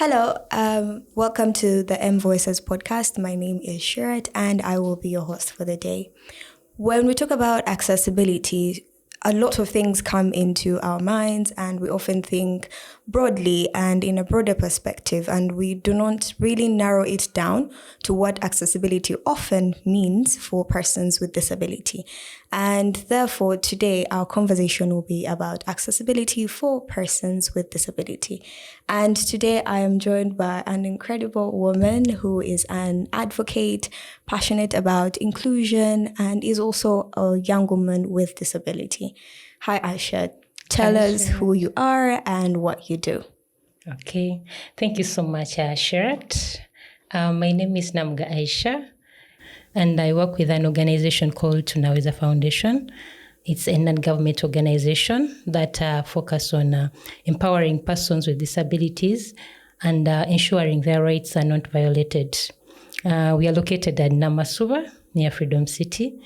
Hello, welcome to the M Voices podcast. My name is Shirat and I will be your host for the day. When we talk about accessibility, a lot of things come into our minds and we often think broadly and in a broader perspective, and we do not really narrow it down to what accessibility often means for persons with disability. And therefore, today our conversation will be about accessibility for persons with disability. And today I am joined by an incredible woman who is an advocate, passionate about inclusion, and is also a young woman with disability. Hi, Aisha. Tell us who you are and what you do. Okay. Thank you so much, Shirat. My name is Namga Aisha, and I work with an organization called Tunaweza Foundation. It's a non-government organization that focuses on empowering persons with disabilities and ensuring their rights are not violated. We are located at Namasuba, near Freedom City.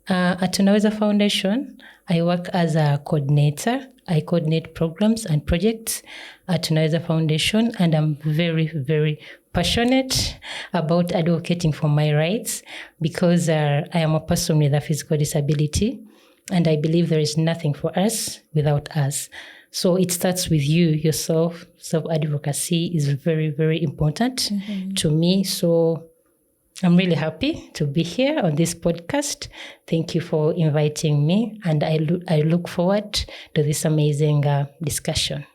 At Tunaweza Foundation, I work as a coordinator. I coordinate programs and projects at Tunaweza Foundation, and I'm very, very passionate about advocating for my rights because I am a person with a physical disability, and I believe there is nothing for us without us. So it starts with you, yourself. Self-advocacy is very, very important to me. So I'm really happy to be here on this podcast. Thank you for inviting me, and I look forward to this amazing discussion.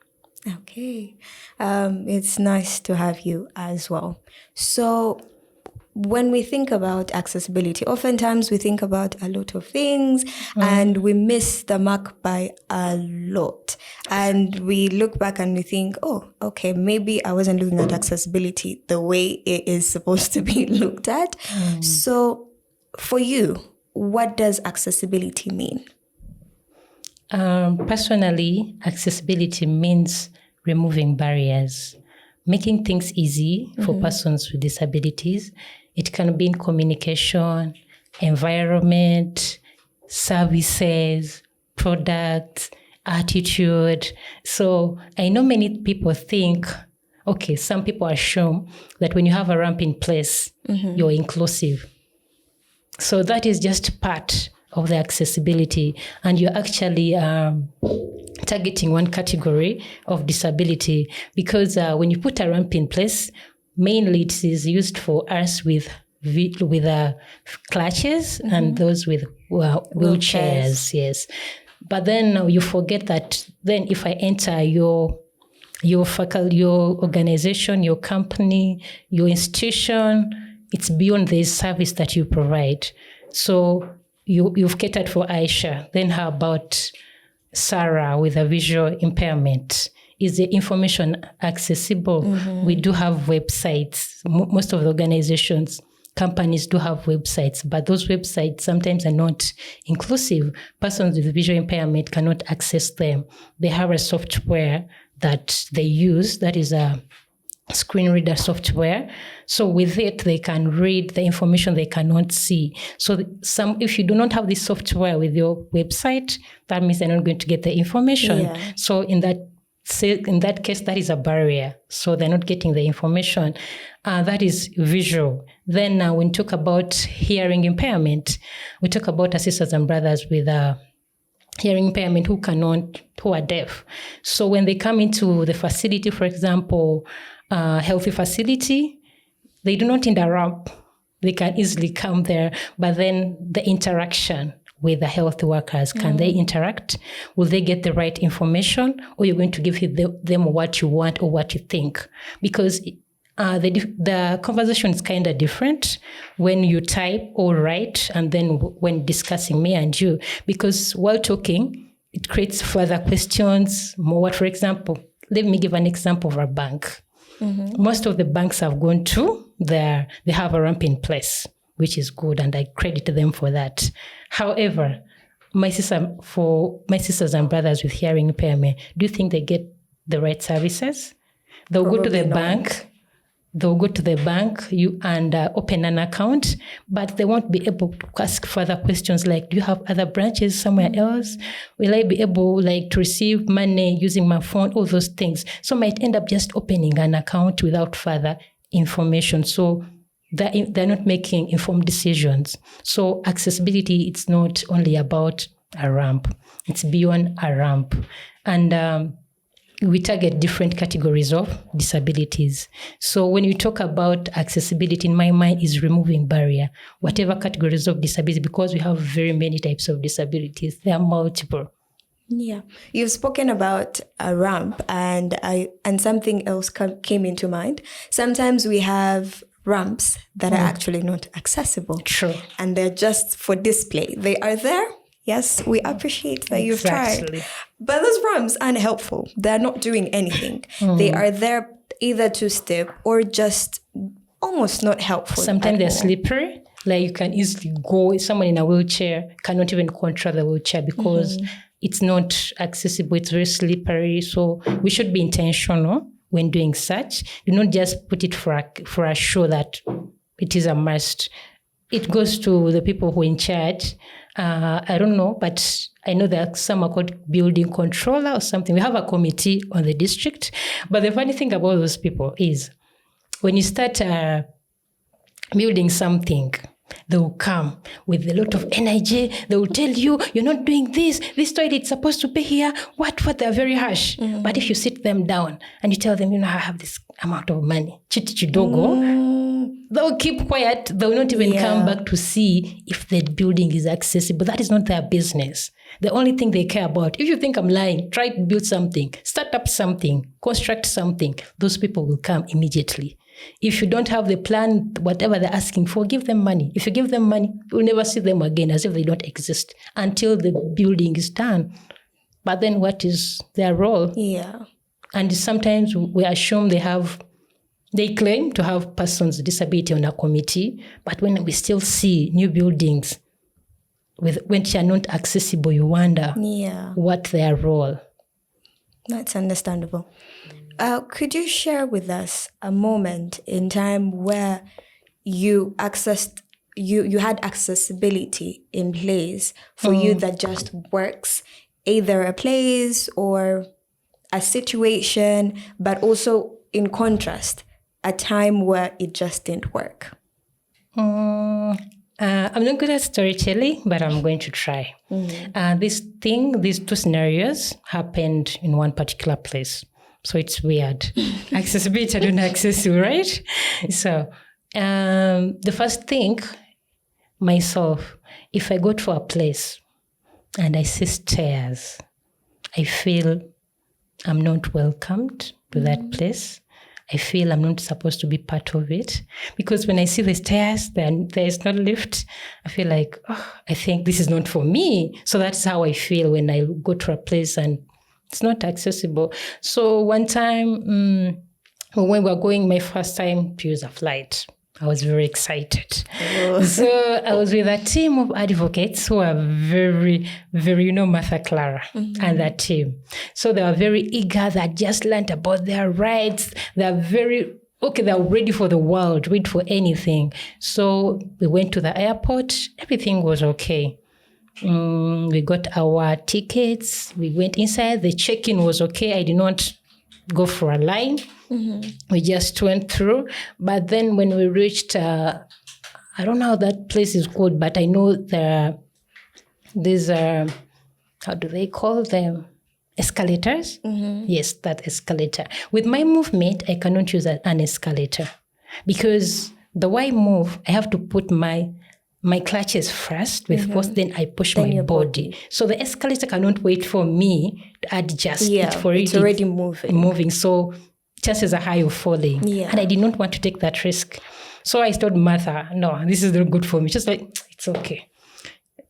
Okay. It's nice to have you as well. So when we think about accessibility, oftentimes we think about a lot of things and we miss the mark by a lot. And we look back and we think, oh, okay, maybe I wasn't looking at accessibility the way it is supposed to be looked at. So for you, what does accessibility mean? Personally, accessibility means removing barriers, making things easy for persons with disabilities. It can be in communication, environment, services, products, attitude. So I know many people think, okay, some people assume that when you have a ramp in place, you're inclusive. So that is just part of the accessibility, and you're actually targeting one category of disability because when you put a ramp in place, mainly it is used for us with clutches and those with wheelchairs. Yes, but then you forget that. Then if I enter your faculty, your organization, your company, your institution, it's beyond the service that you provide. So you've catered for Aisha. Then how about Sarah with a visual impairment? Is the information accessible? We do have websites. Most of the organizations, companies do have websites, but those websites sometimes are not inclusive. Persons with visual impairment cannot access them. They have a software that they use, that is a screen reader software. So with it, they can read the information they cannot see. So if you do not have this software with your website, that means they're not going to get the information. Yeah. So in that case, that is a barrier. So they're not getting the information. That is visual. Then when we talk about hearing impairment, we talk about our sisters and brothers with hearing impairment who are deaf. So when they come into the facility, for example, healthy facility, they do not interrupt. They can easily come there, but then the interaction with the health workers, can they interact? Will they get the right information, or you're going to give them what you want or what you think? Because the conversation is kind of different when you type or write, and then when discussing me and you, because while talking, it creates further questions. More, for example, let me give an example of a bank. Most of the banks I've gone to, they have a ramp in place, which is good, and I credit them for that. However, my sisters and brothers with hearing impairment, do you think they get the right services? They'll go to the bank, they'll go to the bank and open an account, but they won't be able to ask further questions like, do you have other branches somewhere else? Will I be able to receive money using my phone? All those things. So might end up just opening an account without further information. So they're not making informed decisions. So accessibility, it's not only about a ramp. It's beyond a ramp. And we target different categories of disabilities. So when you talk about accessibility, in my mind, is removing barrier, whatever categories of disability, because we have very many types of disabilities. There are multiple. Yeah. You've spoken about a ramp and something else came into mind. Sometimes we have ramps that are actually not accessible. True. And they're just for display. They are there. Yes, we appreciate that you've tried. But those ramps aren't helpful. They're not doing anything. They are there either to step or just almost not helpful. Sometimes they're slippery. Like you can easily go, someone in a wheelchair cannot even control the wheelchair because it's not accessible. It's very slippery. So we should be intentional when doing such. Do not just put it for a show that it is a must. It goes to the people who are in charge. I don't know, but I know that some are called building controller or something. We have a committee on the district. But the funny thing about those people is when you start building something, they will come with a lot of energy. They will tell you, you're not doing this. This toilet is supposed to be here. What? They're very harsh. But if you sit them down and you tell them, I have this amount of money, they'll keep quiet. They'll not even come back to see if the building is accessible. That is not their business. The only thing they care about, if you think I'm lying, try to build something, start up something, construct something. Those people will come immediately. If you don't have the plan, whatever they're asking for, give them money. If you give them money, you'll never see them again as if they don't exist until the building is done. But then what is their role? Yeah. And sometimes we assume they claim to have persons with disability on a committee, but when we still see new buildings which are not accessible, you wonder what their role. That's understandable. Could you share with us a moment in time where you had accessibility in place for you that just works, either a place or a situation, but also in contrast, a time where it just didn't work? I'm not good at storytelling, but I'm going to try. These two scenarios happened in one particular place. So it's weird. Accessibility, I don't access you, right? So the first thing, myself, if I go to a place and I see stairs, I feel I'm not welcomed to that place. I feel I'm not supposed to be part of it. Because when I see the stairs, then there is no lift, I feel like, I think this is not for me. So that's how I feel when I go to a place and it's not accessible. So one time, when we were going my first time to use a flight, I was very excited. So I was with a team of advocates who are very, very, Martha Clara and that team. So they were very eager. They just learned about their rights. They're very, they're ready for the world, ready for anything. So we went to the airport. Everything was okay. We got our tickets. We went inside. The check-in was okay. I did not go for a line. We just went through. But then when we reached, I don't know how that place is called, but I know these how do they call them? Escalators? Yes, that escalator. With my movement, I cannot use an escalator because the way I move, I have to put my clutches first with force, then I push my body. So the escalator cannot wait for me to adjust it for it. It's already moving. So chances are high of falling. And I did not want to take that risk. So I told Martha, no, this is not good for me. She's like, it's okay.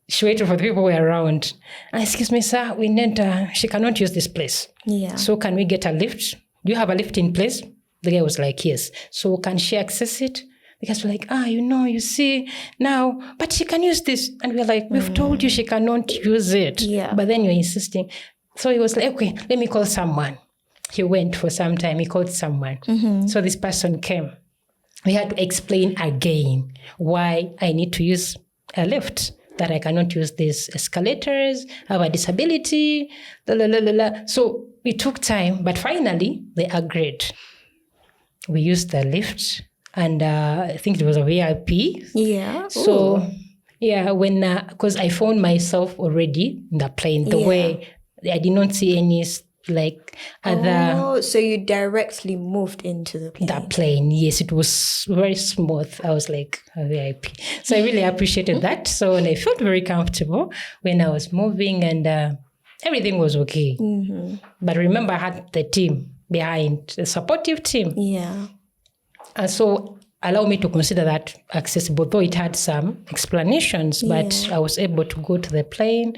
She waited for the people who were around. And excuse me, sir, we need, she cannot use this place. So can we get a lift? Do you have a lift in place? The guy was like, yes. So can she access it? The guys were like, you see now, but she can use this. And we're like, we've told you she cannot use it. But then you're insisting. So he was like, okay, let me call someone. He went for some time. He called someone. So this person came. we had to explain again why I need to use a lift, that I cannot use these escalators, I have a disability, So it took time, but finally they agreed. We used the lift, and I think it was a VIP. Yeah. So, when, because I found myself already in the plane, the way I did not see any other. Oh, so you directly moved into the plane. The plane, yes, it was very smooth. I was like a VIP. So I really appreciated that. So and I felt very comfortable when I was moving, and everything was okay. Mm-hmm. But remember, I had the team behind, the supportive team. Yeah. And so allow me to consider that accessible, though it had some explanations, but I was able to go to the plane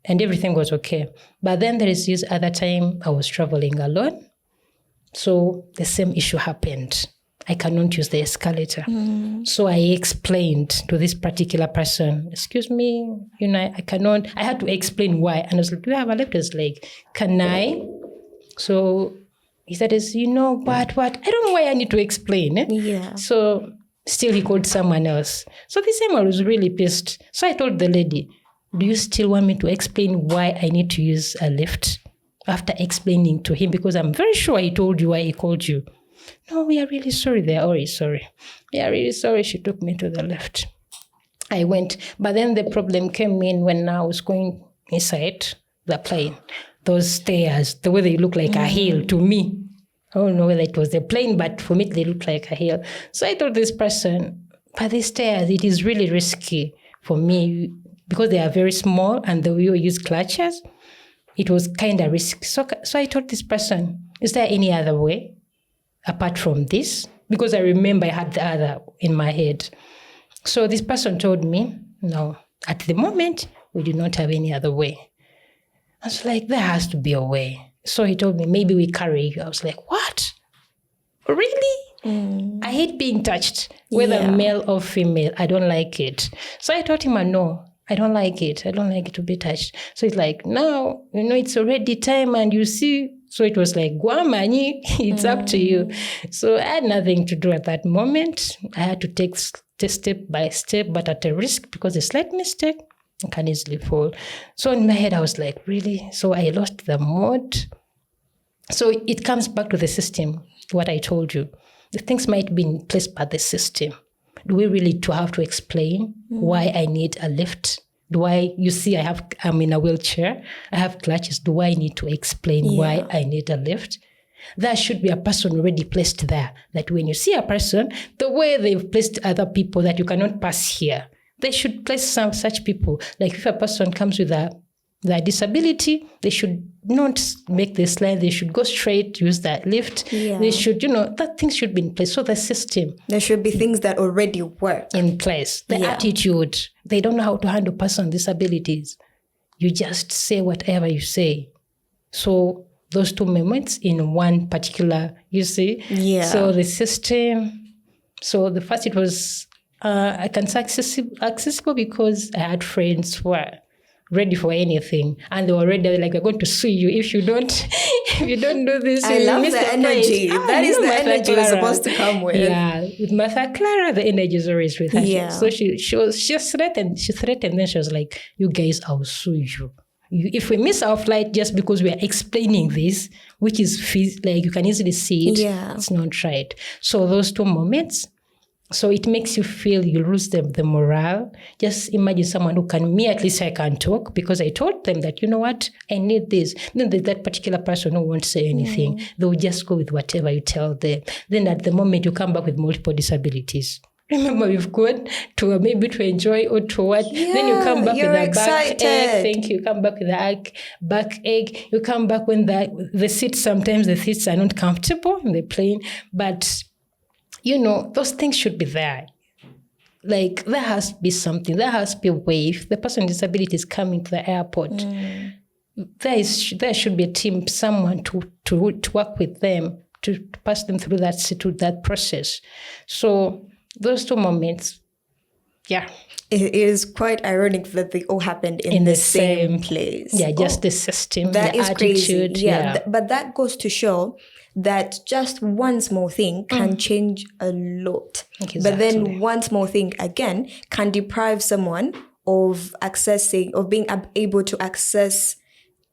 and everything was okay. But then there is this other time I was traveling alone. So the same issue happened. I cannot use the escalator. So I explained to this particular person, excuse me, I cannot. I had to explain why. And I was like, do you have a lift? It's like, can I? So he said, what? I don't know why I need to explain. Yeah. So still he called someone else. So this time I was really pissed. So I told the lady, do you still want me to explain why I need to use a lift? After explaining to him, because I'm very sure he told you why he called you. No, we are really sorry. They are already sorry. We are really sorry. She took me to the lift. I went. But then the problem came in when I was going inside the plane. Those stairs, the way they look like a hill to me. I don't know whether it was the plane, but for me, they look like a hill. So I told this person, but these stairs, it is really risky for me because they are very small and the way you use clutches, it was kind of risky. So I told this person, is there any other way apart from this? Because I remember I had the other in my head. So this person told me, no, at the moment, we do not have any other way. I was like, there has to be a way. So he told me, maybe we carry you. I was like, what? Really? I hate being touched, whether male or female. I don't like it. So I told him, no, I don't like it. I don't like it to be touched. So he's like, no, it's already time and you see. So it was like, Guamani, it's up to you. So I had nothing to do at that moment. I had to take step by step, but at a risk, because a slight mistake can easily fall. So in my head, I was like, really? So I lost the mode. So it comes back to the system, what I told you. The things might be in place by the system. Do we really have to explain why I need a lift? I'm in a wheelchair. I have clutches. Do I need to explain why I need a lift? There should be a person already placed there, that when you see a person, the way they've placed other people that you cannot pass here, they should place some such people. Like if a person comes with a disability, they should not make this line. They should go straight, use that lift. Yeah. They should, that things should be in place. So the system. There should be things that already work. In place. The attitude. They don't know how to handle person with disabilities. You just say whatever you say. So those two moments in one particular, you see. Yeah. So the system. So the first it was, I can say accessible because I had friends who were ready for anything, and they were ready, like, we're going to sue you if you don't do this. I love the energy. That is the energy you're supposed to come with. Yeah, with Martha Clara, the energy is always with her. Yeah. So she threatened. Then she was like, "You guys, I'll sue you. If we miss our flight just because we are explaining this, which is like you can easily see it, it's not right." So those two moments. So it makes you feel you lose the morale. Just imagine someone who at least I can talk because I told them that, you know what, I need this. Then there's that particular person who won't say anything. They will just go with whatever you tell them. Then at the moment you come back with multiple disabilities. Remember, we've gone to maybe to enjoy or to what. Yeah, then you come back with a excited. backache. Thank you. You come back with a backache. You come back when the seats, sometimes the seats are not comfortable in the plane. But those things should be there. Like, there has to be something. There has to be a way. If the person with disability is coming to the airport, there should be a team, someone to work with them, to pass them through that process. So those two moments, Yeah. It is quite ironic that they all happened in the same place. Yeah, just the system, that the is attitude. crazy. Yeah, but that goes to show that just one small thing can change a lot. Exactly. But then one small thing again can deprive someone of being able to access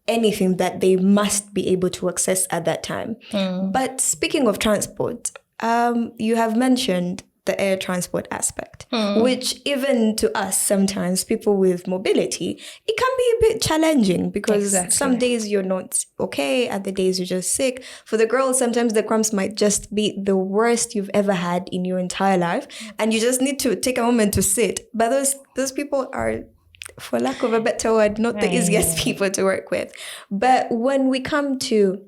anything that they must be able to access at that time. But speaking of transport, you have mentioned the air transport aspect, which even to us sometimes, people with mobility, it can be a bit challenging because some days you're not okay, other days you're just sick. For the girls, sometimes the cramps might just be the worst you've ever had in your entire life, and you just need to take a moment to sit. But those people are, for lack of a better word, not the easiest people to work with. But when we come to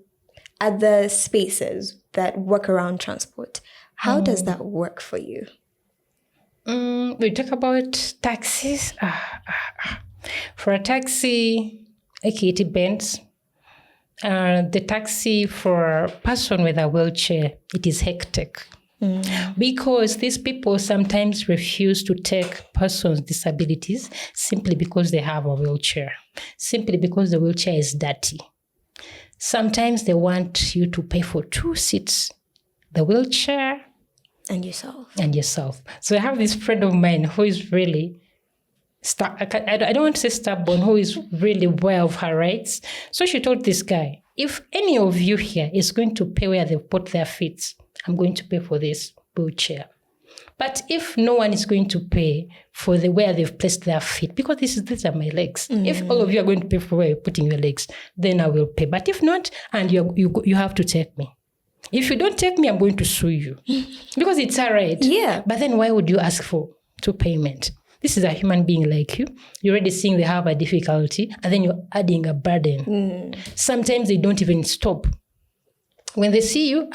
other spaces that work around transport, how does that work for you? We talk about taxis. For a taxi, okay, it depends. The taxi for a person with a wheelchair, it is hectic. Because these people sometimes refuse to take persons with disabilities simply because they have a wheelchair, simply because the wheelchair is dirty. Sometimes they want you to pay for 2 seats, the wheelchair and yourself. So I have this friend of mine who is really, I don't want to say stubborn, who is really aware of her rights. So she told this guy, if any of you here is going to pay where they put their feet, I'm going to pay for this wheelchair. But if no one is going to pay for where they've placed their feet, because these are my legs. If all of you are going to pay for where you're putting your legs, then I will pay. But if not, and you have to take me. If you don't take me, I'm going to sue you. Because it's all right. Yeah. But then why would you ask for 2 payment? This is a human being like you. You're already seeing they have a difficulty, and then you're adding a burden. Sometimes they don't even stop. When they see you,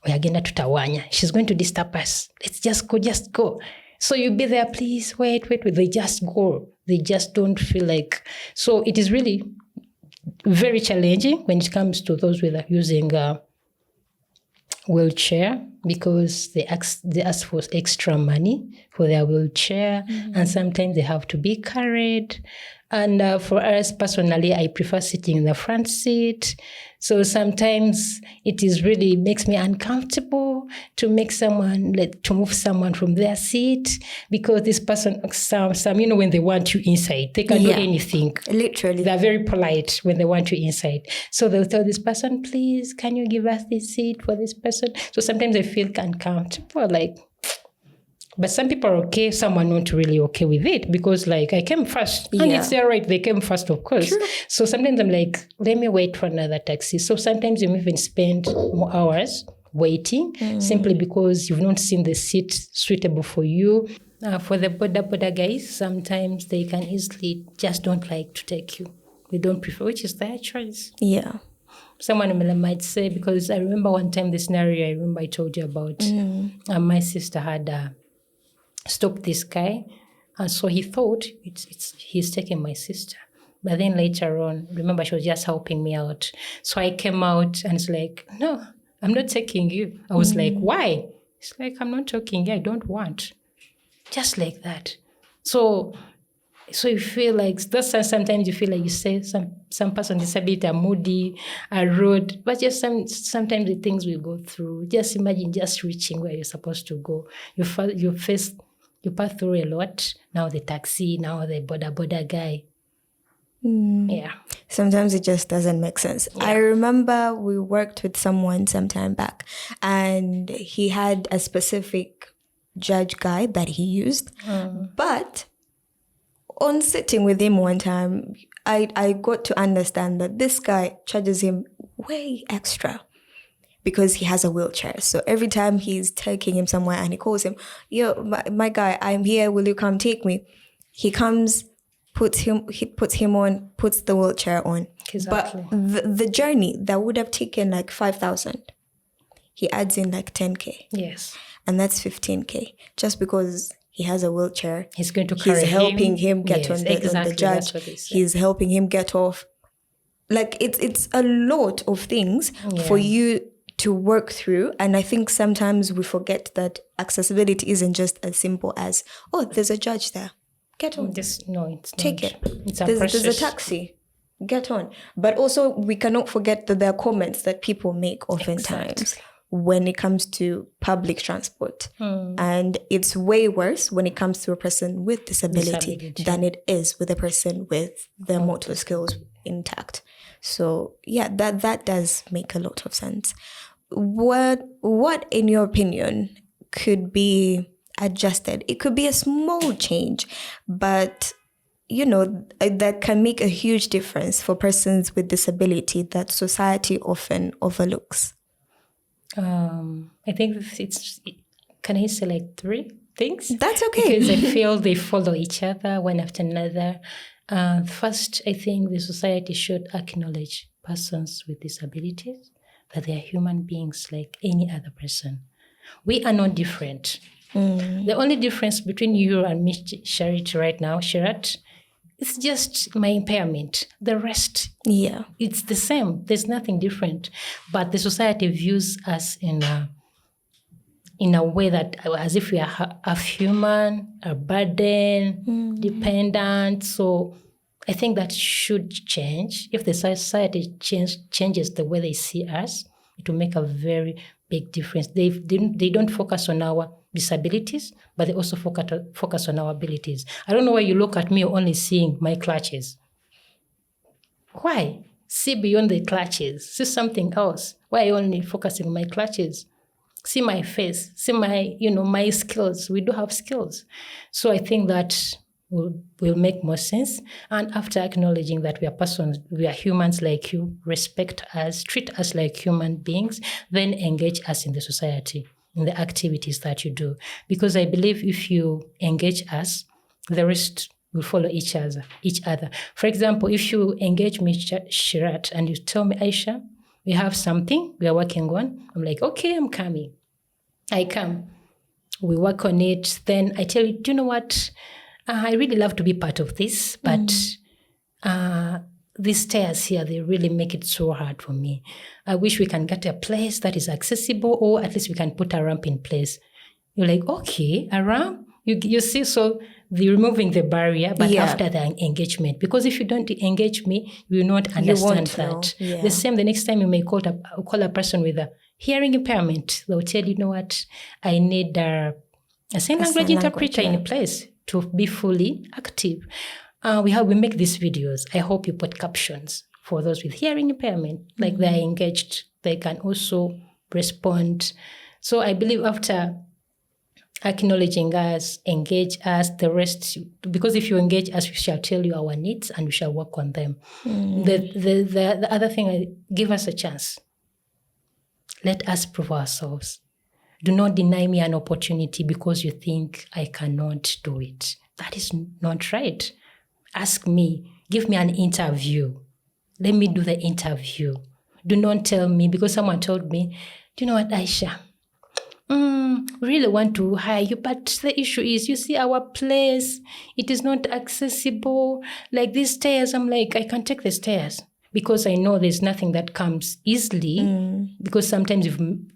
we are going to Tawanya. She's going to disturb us. Let's just go. So you be there, please, wait. They just go. They just don't feel like. So it is really very challenging when it comes to those with using wheelchair, because they ask for extra money for their wheelchair, and sometimes they have to be carried. And for us personally, I prefer sitting in the front seat. So sometimes it is really makes me uncomfortable to make someone, to move someone from their seat, because this person, some when they want you inside, they can do anything. Literally. They're very polite when they want you inside. So they'll tell this person, please, can you give us this seat for this person? So sometimes I feel uncomfortable, but some people are okay, some are not really okay with it, because I came first. And it's their right, they came first, of course. True. So sometimes I'm like, let me wait for another taxi. So sometimes you even spend more hours waiting, simply because you've not seen the seat suitable for you. For the boda guys, sometimes they can easily just don't like to take you. They don't prefer, which is their choice. Yeah. Someone might say, because I remember one time the scenario I told you about, my sister had stopped this guy, and so he thought he's taking my sister. But then later on, remember, she was just helping me out. So I came out and it's like, no, I'm not taking you. I was like, why? It's like, I'm not taking you, I don't want. Just like that. So you feel like, sometimes you feel like you say some person with disability are moody, are rude, but just sometimes the things we go through, just imagine just reaching where you're supposed to go. You pass through a lot. Now the taxi, now the boda guy. Yeah. Sometimes it just doesn't make sense. Yeah. I remember we worked with someone some time back, and he had a specific judge guy that he used. But on sitting with him one time, I got to understand that this guy charges him way extra, because he has a wheelchair. So every time he's taking him somewhere and he calls him, yo, my guy, I'm here, will you come take me? He comes, puts the wheelchair on. Exactly. But the journey that would have taken 5,000, he adds in 10K. Yes. And that's 15K, just because he has a wheelchair. He's going to carry him. He's helping him get on the judge. He's helping him get off. It's a lot of things for you to work through. And I think sometimes we forget that accessibility isn't just as simple as, oh, there's a judge there. Get on. No, it's Take not. it. It's a There's a taxi. Get on. But also, we cannot forget that there are comments that people make oftentimes when it comes to public transport. And it's way worse when it comes to a person with disability than it is with a person with their motor skills intact. So yeah, that does make a lot of sense. What in your opinion could be adjusted? It could be a small change, but that can make a huge difference for persons with disability that society often overlooks. I think can I say like 3 things? That's okay. Because I feel they follow each other one after another. First, I think the society should acknowledge persons with disabilities, that they are human beings like any other person. We are not different. The only difference between you and me, Sharit, right now, Shirat, it's just my impairment. The rest, it's the same. There's nothing different. But the society views us in a way that as if we are half human, a burden, dependent. So I think that should change. If the society changes the way they see us, it will make a very big difference. They don't focus on our disabilities, but they also focus on our abilities. I don't know why you look at me only seeing my clutches. Why? See beyond the clutches. See something else. Why are you only focusing on my clutches? See my face. See my, my skills. We do have skills. So I think that will make more sense. And after acknowledging that we are persons, we are humans like you, respect us, treat us like human beings, then engage us in the society, in the activities that you do. Because I believe if you engage us, the rest will follow each other. For example, if you engage me, Shirat, and you tell me, Aisha, we have something we are working on, I'm like, okay, I'm coming. I come. We work on it. Then I tell you, do you know what? I really love to be part of this, but these stairs here, they really make it so hard for me. I wish we can get a place that is accessible, or at least we can put a ramp in place. You're like, okay, a ramp? You see, so they're removing the barrier, but after the engagement. Because if you don't engage me, you will not understand that. Yeah. The same, the next time you may call a person with a hearing impairment, they'll tell you, know what, I need a sign language interpreter in place to be fully active. We make these videos. I hope you put captions for those with hearing impairment, like they're engaged. They can also respond. So I believe after acknowledging us, engage us, the rest, because if you engage us, we shall tell you our needs and we shall work on them. The other thing, give us a chance. Let us prove ourselves. Do not deny me an opportunity because you think I cannot do it. That is not right. Ask me, give me an interview. Let me do the interview. Do not tell me, because someone told me, do you know what, Aisha? We really want to hire you, but the issue is, you see our place, it is not accessible. Like these stairs, I'm like, I can't take the stairs. Because I know there's nothing that comes easily, because sometimes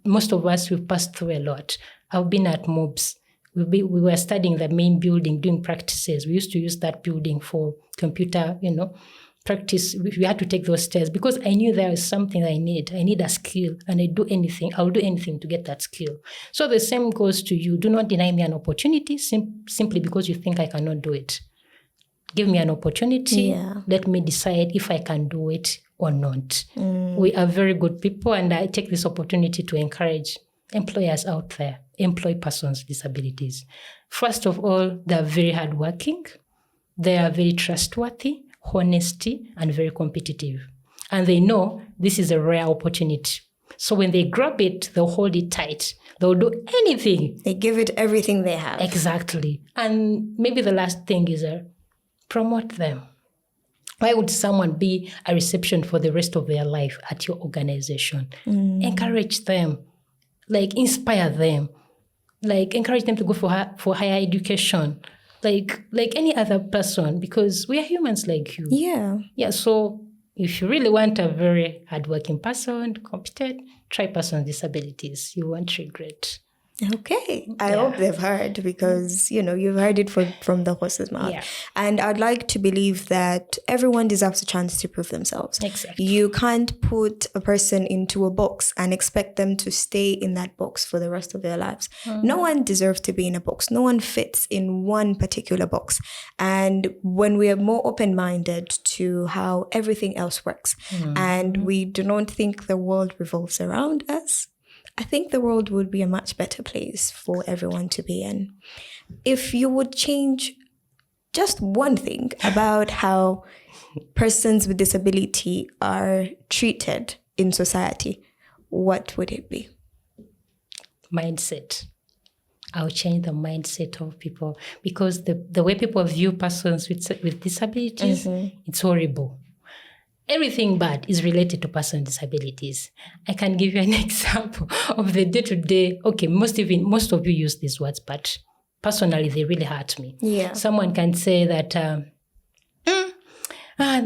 most of us, we've passed through a lot. I've been at MOBS. We were studying the main building, doing practices. We used to use that building for computer, practice. We had to take those stairs because I knew there is something I need. I need a skill, and I'll do anything to get that skill. So the same goes to you. Do not deny me an opportunity simply because you think I cannot do it. Give me an opportunity. Yeah. Let me decide if I can do it or not. We are very good people, and I take this opportunity to encourage employers out there, employ persons with disabilities. First of all, they are very hardworking. They are very trustworthy, honesty, and very competitive. And they know this is a rare opportunity. So when they grab it, they'll hold it tight. They'll do anything. They give it everything they have. Exactly. And maybe the last thing is promote them. Why would someone be a reception for the rest of their life at your organization? Encourage them, inspire them, encourage them to go for higher education, like any other person, because we are humans like you. Yeah. Yeah. So if you really want a very hardworking person, competent, try person with disabilities. You won't regret. Okay, I hope they've heard, because you've heard it from the horse's mouth. Yeah. And I'd like to believe that everyone deserves a chance to prove themselves. Exactly. You can't put a person into a box and expect them to stay in that box for the rest of their lives. No one deserves to be in a box. No one fits in one particular box. And when we are more open-minded to how everything else works, and we do not think the world revolves around us, I think the world would be a much better place for everyone to be in. If you would change just one thing about how persons with disability are treated in society, what would it be? Mindset. I'll change the mindset of people, because the way people view persons with disabilities, it's horrible. Everything bad is related to person with disabilities. I can give you an example of the day-to-day. Okay, most of you use these words, but personally, they really hurt me. Yeah. Someone can say that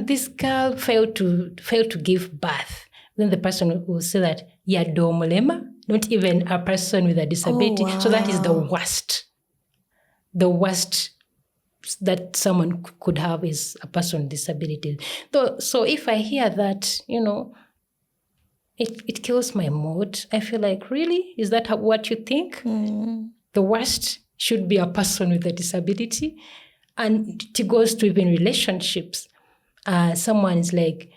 this girl failed to give birth. Then the person will say that yadomulema, not even a person with a disability. Oh, wow. So that is the worst. The worst that someone could have is a person with disability. So if I hear that, it kills my mood. I feel like, really? Is that what you think? The worst should be a person with a disability? And it goes to even relationships. Someone is like,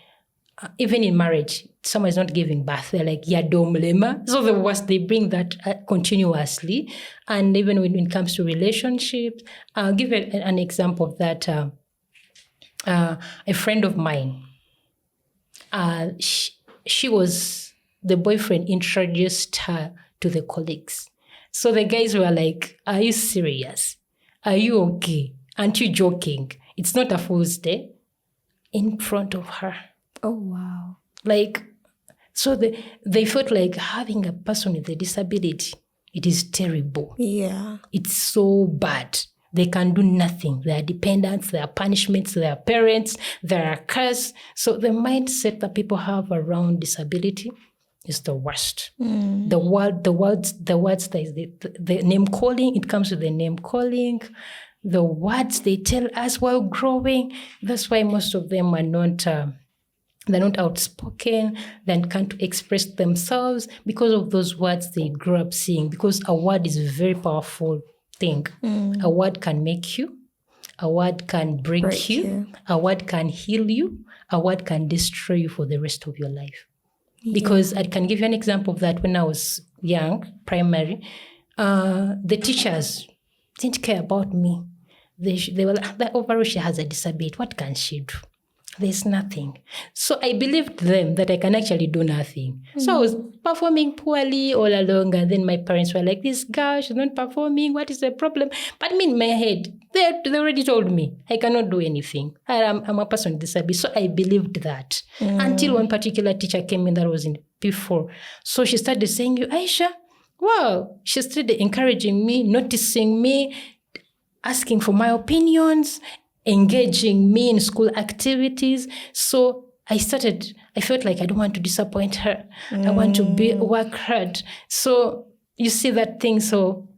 even in marriage, someone is not giving birth. They're like, yadomlema. So the worst, they bring that continuously. And even when it comes to relationships, I'll give an example of that. A friend of mine, she was, the boyfriend introduced her to the colleagues. So the guys were like, are you serious? Are you okay? Aren't you joking? It's not a Fool's Day. In front of her. Oh, wow. Like, so they felt like having a person with a disability, it is terrible. Yeah. It's so bad. They can do nothing. They are dependents, they are punishments, they are parents, they are curse. So the mindset that people have around disability is the worst. The words that is the name calling, it comes with the name calling. The words they tell us while growing, that's why most of them are not... they're not outspoken, they can't express themselves because of those words they grew up seeing. Because a word is a very powerful thing. A word can make you, a word can break you, a word can heal you, a word can destroy you for the rest of your life. Yeah. Because I can give you an example of that. When I was young, primary, the teachers didn't care about me. They were like, overall, she has a disability. What can she do? There's nothing. So I believed them that I can actually do nothing. So I was performing poorly all along. And then my parents were like, this girl, she's not performing. What is the problem? But me in my head, they already told me I cannot do anything. I'm a person with disability. So I believed that. Until one particular teacher came in that was in P4. So she started saying, Aisha, wow. She started encouraging me, noticing me, asking for my opinions, engaging me in school activities. So I felt like I don't want to disappoint her. I want to work hard. So you see that thing. So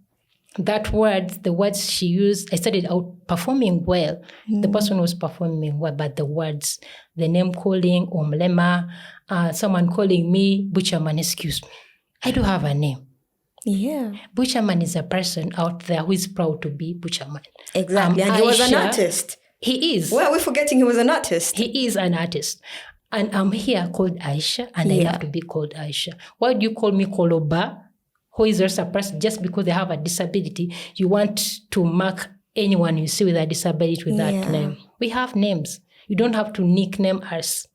the words she used, I started out performing well. The person was performing well, but the words, the name calling, omlema, someone calling me, Butcherman, excuse me. I do have a name. Yeah. Butcherman is a person out there who is proud to be Butcherman. Exactly. And he was an artist. He is. Well, we're forgetting he was an artist. He is an artist. And I'm here called Aisha, and I have to be called Aisha. Why do you call me Koloba, who is just a person, just because they have a disability? You want to mark anyone you see with a disability with that name. We have names. You don't have to nickname us.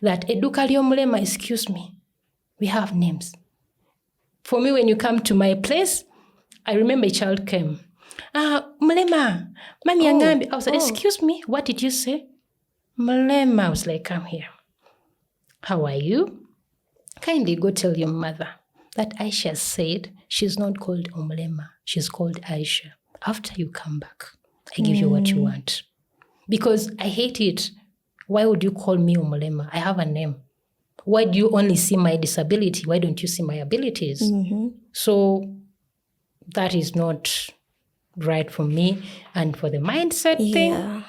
That Edukalio Mulema, excuse me. We have names. For me, when you come to my place, I remember a child came. Mulema, Mami Angambi. I was like, excuse me, what did you say? Mulema. I was like, come here. How are you? Kindly go tell your mother that Aisha said she's not called Mulema. She's called Aisha. After you come back, I give you what you want. Because I hate it Why would you call me Umulema? I have a name. Why do you only see my disability? Why don't you see my abilities? So that is not right for me. And for the mindset thing,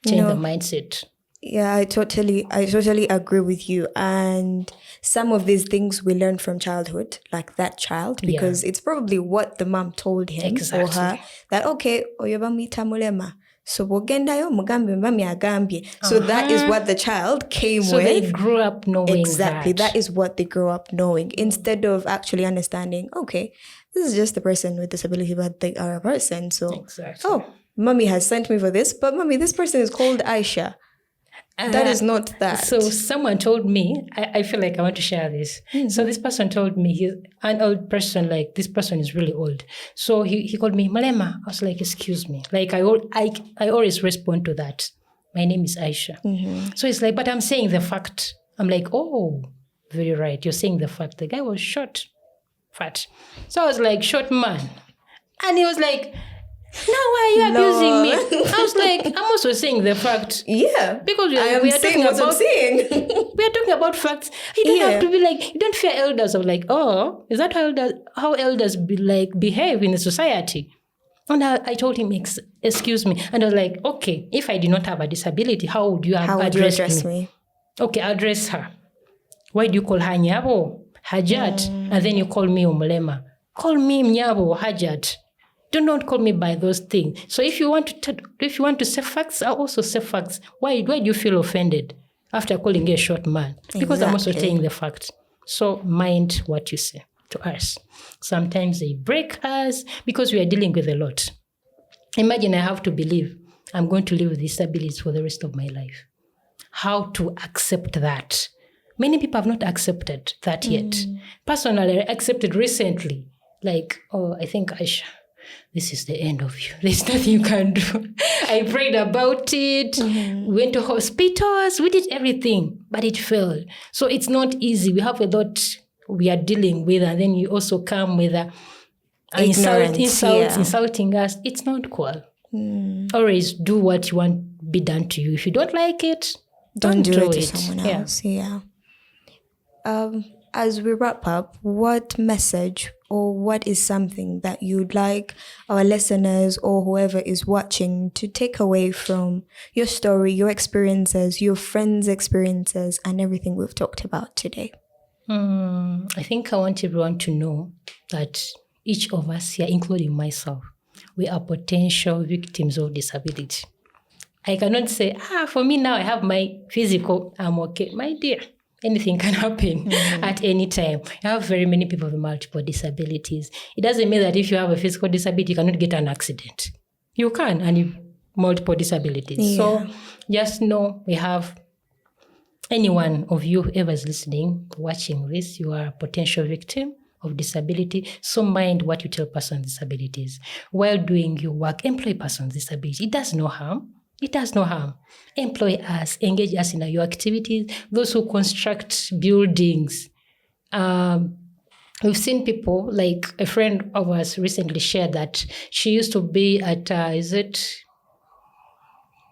change the mindset. Yeah, I totally agree with you. And some of these things we learn from childhood, like that child, because it's probably what the mom told him or her, that, okay, oyobamita mulema. So bogendayo mugambi mami agambye. So that is what the child came with. So they grew up knowing exactly. That is what they grew up knowing. Instead of actually understanding, okay, this is just a person with disability, but they are a person. So, mommy has sent me for this, but mommy, this person is called Aisha. That is not that. So someone told me, I feel like I want to share this. So this person told me, he's an old person, like this person is really old. So he called me Malema. I was like, excuse me. Like I always respond to that. My name is Aisha. So it's like, but I'm saying the fact. I'm like, oh, very right. You're saying the fact. The guy was short, fat. So I was like, short man. And he was like, now why are you abusing me? I was like, I'm also saying the fact. Yeah. Because we are talking about we are talking about facts. You don't have to be like, you don't fear elders. I'm like, oh, is that how elders behave in the society? And I told him, excuse me. And I was like, okay, if I did not have a disability, how would you have addressed me? Okay, address her. Why do you call her Nyabo, Hajat? And then you call me Umulema. Call me Nyabo, Hajat. Do not call me by those things. So if you want to say facts, I'll also say facts. Why do you feel offended after calling you a short man? Because I'm also saying the facts. So mind what you say to us. Sometimes they break us because we are dealing with a lot. Imagine I have to believe I'm going to live with disabilities for the rest of my life. How to accept that? Many people have not accepted that yet. Personally, I accepted recently. Like, oh, I think Aisha, this is the end of you. There's nothing you can do. I prayed about it. We went to hospitals. We did everything, but it failed. So it's not easy. We have a lot we are dealing with, and then you also come with insulting us. It's not cool. Always do what you want be done to you. If you don't like it, don't do it to someone else. Yeah. As we wrap up, what message or what is something that you'd like our listeners or whoever is watching to take away from your story, your experiences, your friends' experiences, and everything we've talked about today? I think I want everyone to know that each of us here, including myself, we are potential victims of disability. I cannot say, for me now I have my physical, I'm okay. My dear, anything can happen at any time. You have very many people with multiple disabilities. It doesn't mean that if you have a physical disability, you cannot get an accident. You can, and you multiple disabilities. Yeah. So just know we have any one of you whoever is listening, watching this, you are a potential victim of disability. So mind what you tell persons with disabilities. While doing your work, employ persons with disability. It does no harm. It does no harm. Employ us, engage us in your activities. Those who construct buildings. We've seen people, like a friend of ours recently shared that she used to be at,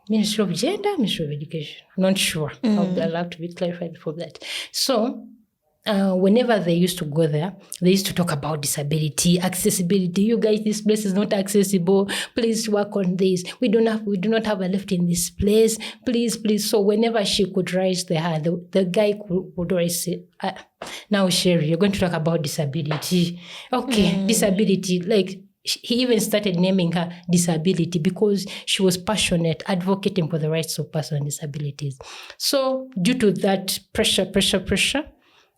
Ministry of Gender, Ministry of Education? I'm not sure. I'll have to be clarified for that. So, whenever they used to go there, they used to talk about disability, accessibility. You guys, this place is not accessible. Please work on this. We do not have a lift in this place. Please. So whenever she could raise the hand, the guy would always say, now Sherry, you're going to talk about disability. Okay, disability. Like, he even started naming her disability because she was passionate, advocating for the rights of persons with disabilities. So due to that pressure,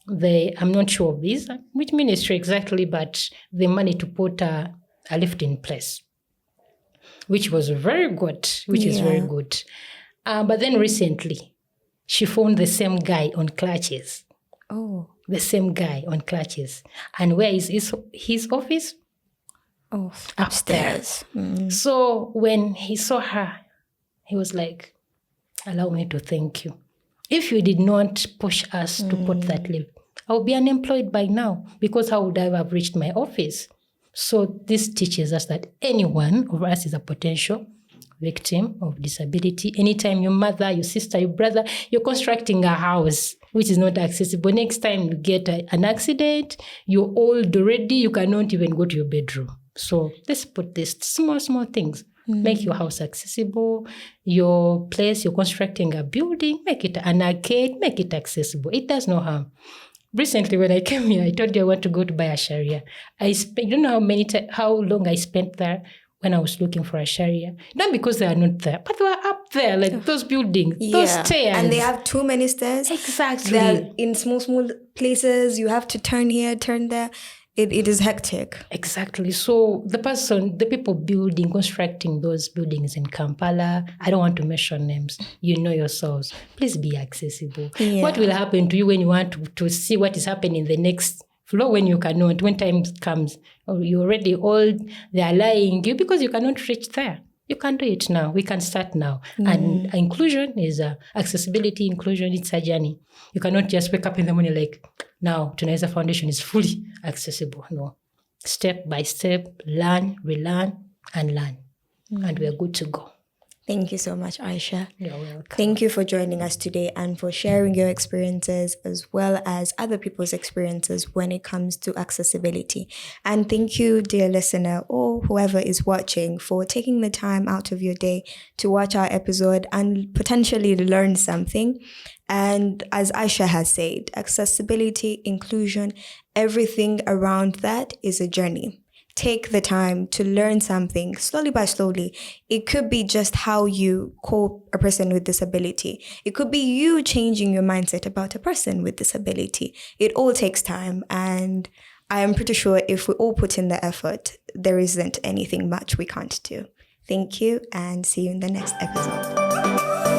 I'm not sure of this, which ministry exactly, but they managed to put a lift in place, which was very good, is very good. But then recently, she found the same guy on crutches. Oh. The same guy on crutches. And where is his office? Oh, upstairs. So when he saw her, he was like, allow me to thank you. If you did not push us to put that lift, I would be unemployed by now, because how would I have reached my office? So this teaches us that any one of us is a potential victim of disability. Anytime your mother, your sister, your brother, you're constructing a house which is not accessible. Next time you get an accident, you're old already, you cannot even go to your bedroom. So let's put this small things. Make your house accessible. Your place, you're constructing a building, make it an arcade, make it accessible. It does no harm. Recently, when I came here, I told you I want to go to buy a Sharia. You don't know how long I spent there when I was looking for a Sharia. Not because they are not there, but they were up there, like those buildings, those stairs. And they have too many stairs. Exactly. They're in small places. You have to turn here, turn there. It is hectic. Exactly. So the people constructing those buildings in Kampala, I don't want to mention names. You know yourselves. Please be accessible. Yeah. What will happen to you when you want to see what is happening in the next floor when you cannot? When time comes, or you're already old, they are lying you because you cannot reach there. You can do it now. We can start now. And inclusion is accessibility, inclusion, it's a journey. You cannot just wake up in the morning like, now Tunaweza Foundation is fully accessible. No. Step by step, learn, relearn, and learn. And we're good to go. Thank you so much, Aisha. You're welcome. Thank you for joining us today and for sharing your experiences as well as other people's experiences when it comes to accessibility. And thank you, dear listener, or whoever is watching, for taking the time out of your day to watch our episode and potentially learn something. And as Aisha has said, accessibility, inclusion, everything around that is a journey. Take the time to learn something slowly by slowly. It could be just how you call a person with disability. It could be you changing your mindset about a person with disability. It all takes time. And I am pretty sure if we all put in the effort, there isn't anything much we can't do. Thank you and see you in the next episode.